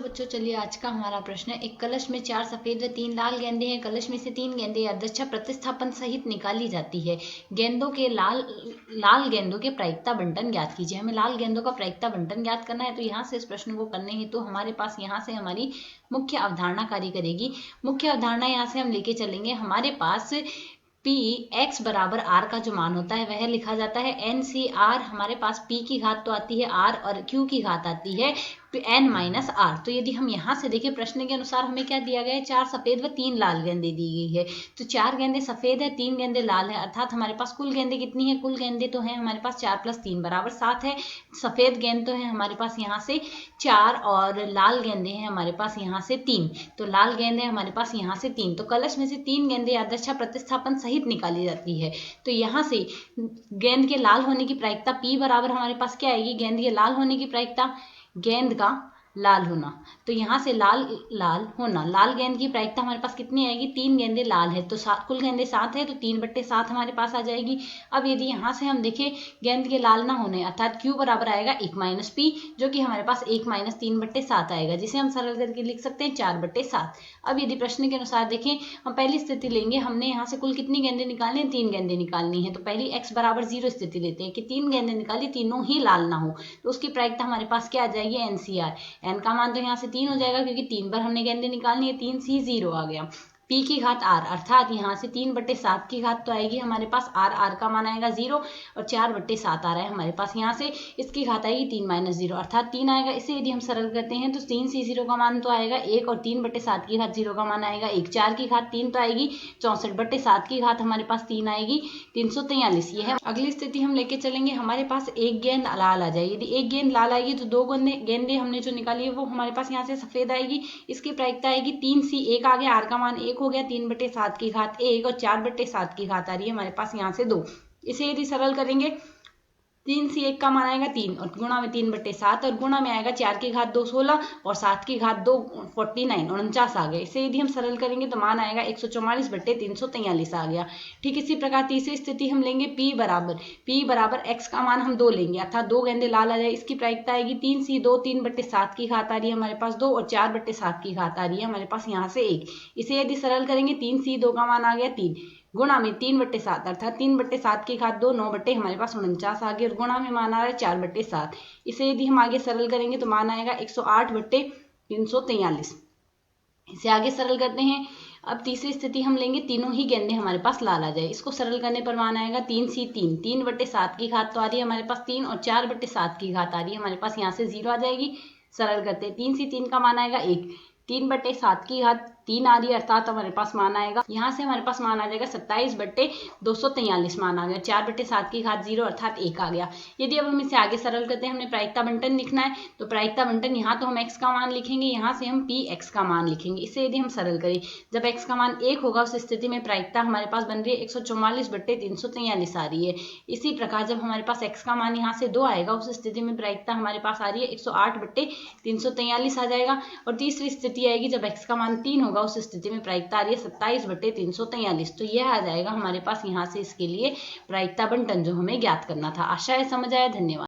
बच्चों चलिए आज का हमारा प्रश्न है, एक कलश में 4 सफेद व 3 लाल गेंदे हैं। कलश में से 3 गेंदें यादृच्छा प्रतिस्थापन सहित निकाली जाती है। गेंदों के लाल गेंदों के प्रायिकता बंटन ज्ञात कीजिए। हमें लाल गेंदों का प्रायिकता बंटन ज्ञात करना है, तो यहाँ से इस प्रश्न को करने हेतु तो हमारे पास यहाँ से हमारी मुख्य अवधारणा कार्य करेगी। मुख्य अवधारणा यहाँ से हम लेके चलेंगे। हमारे पास P x बराबर r का जो मान होता है वह लिखा जाता है NCR। हमारे पास P की घात तो आती है r और Q की घात आती है n माइनस आर। तो यदि हम यहाँ से देखें, प्रश्न के अनुसार हमें क्या दिया गया है, 4 सफेद व 3 लाल गेंदे दी गई है। तो 4 गेंदे सफेद है, 3 गेंदे लाल है, अर्थात हमारे पास कुल गेंदे कितनी है, कुल गेंदे तो है हमारे पास 4 + 3 बराबर 7 है। सफेद गेंद तो है हमारे पास यहाँ से 4 और लाल गेंदे हैं हमारे पास यहाँ से 3। तो लाल गेंदे हमारे पास यहाँ से 3। तो कलश में से 3 गेंदे यादृच्छा प्रतिस्थापन सहित निकाली जाती है। तो यहाँ से गेंद के लाल होने की प्रायिकता P बराबर हमारे पास क्या आएगी, गेंद के लाल होने की प्रायिकता, गेंद का लाल होना। तो यहाँ से लाल होना, लाल गेंद की प्रायिकता हमारे पास कितनी आएगी, 3 गेंदे लाल है तो कुल गेंदे 7 है, तो 3/7 हमारे पास आ जाएगी। अब यदि यहाँ से हम देखें गेंद के लाल ना होने, अर्थात Q बराबर आएगा 1 - P, जो कि हमारे पास 1 - 3/7 आएगा, जिसे हम सरल करके लिख सकते हैं 4/7। अब यदि प्रश्न के अनुसार देखें, हम पहली स्थिति लेंगे। हमने यहाँ से कुल कितनी गेंदें निकालनी है, 3 गेंदें निकालनी है। तो पहली x बराबर 0 स्थिति लेते हैं कि 3 गेंदें निकाली, तीनों ही लाल ना हो, तो उसकी प्रायिकता हमारे पास क्या आ जाएगी, NCR। n का मान तो यहाँ से 3 हो जाएगा, क्योंकि 3 बार हमने गेंदें निकालनी है, 3 सी 0 आ गया। P की घात r, अर्थात यहाँ से 3/7 की घात तो आएगी हमारे पास, r का मान आएगा 0 और 4/7 आ रहा है हमारे पास यहाँ से, इसकी घात आएगी 3 - 0 अर्थात 3 आएगा। इसे यदि हम सरल करते हैं तो 3c0 का मान तो आएगा 1 और 3/7 की घात 0 का मान आएगा 1, 4 की घात 3 तो आएगी, 64/7 की घात हमारे पास 3 आएगी, 343। ये है। अगली स्थिति हम लेके चलेंगे। हमारे पास एक गेंद लाल आ जाए। यदि एक गेंद लाल आएगी तो 2 गेंदें हमने जो निकाली है वो हमारे पास यहाँ से सफेद आएगी। इसकी प्रायिकता आएगी 3c, 1 आ गया, r का मान 1 हो गया, 3/7 की घात 1 और 4/7 की घात आ रही है हमारे पास यहाँ से 2। इसे यदि सरल करेंगे, 3c1 का मान आएगा 3 और गुणा में 3/7 और गुणा में आएगा 4 की घात 2 16 और 7 की घात 2 49 49 आ गए। इसे यदि हम सरल करेंगे तो मान आएगा 144/343 आ गया। ठीक इसी प्रकार तीसरी स्थिति हम लेंगे, P बराबर x का मान हम 2 लेंगे, अर्थात 2 गेंदे लाल आ जाए। इसकी प्रायिकता आएगी 3c2, 3/7 की घात आ रही है हमारे पास 2 और 4/7 की घात आ रही है हमारे पास यहाँ से 1। इसे यदि सरल करेंगे, 3c2 का मान आ गया 3 गुणा में 3/7 अर्थात 3/7 की घात 2 9 हमारे पास 49 आ गया और गुणा में मान आ रहा है 4/7। इसे यदि हम आगे सरल करेंगे तो मान आएगा 108/343। इसे आगे सरल करते हैं। अब तीसरी स्थिति हम लेंगे, तीनों ही गेंदें हमारे पास लाल आ जाए। इसको सरल करने पर मान आएगा 3c3, 3/7 की घात तो आ रही है हमारे पास 3 और 4/7 की घात आ रही है हमारे पास यहाँ से 0 आ जाएगी। सरल करते हैं, 3c3 का मान आएगा 1, 3/7 की घात 3 आ रही है, अर्थात हमारे पास मान आएगा यहाँ से हमारे पास मान आ जाएगा 27/243 मान आ गया। 4/7 की घात 0 अर्थात 1 आ गया। यदि अब हम इसे आगे सरल करते हैं, हमने प्रायिकता बंटन लिखना है, तो प्रायिकता बंटन यहाँ तो हम x का मान लिखेंगे, यहाँ से हम px का मान लिखेंगे। इसे यदि हम सरल करें, जब x का मान 1 होगा उस स्थिति में प्रायिकता हमारे पास बन रही है 144/343 आ रही है। इसी प्रकार जब हमारे पास x का मान यहाँ से 2 आएगा उस स्थिति में प्रायिकता हमारे पास आ रही है 108/343 आ जाएगा। और तीसरी स्थिति आएगी जब x का मान 3 होगा उस स्थिति में प्रायिकता आ रही है 27/343। तो यह आ जाएगा हमारे पास यहाँ से इसके लिए प्रायिकता बंटन जो हमें ज्ञात करना था। आशा है समझ आया। धन्यवाद।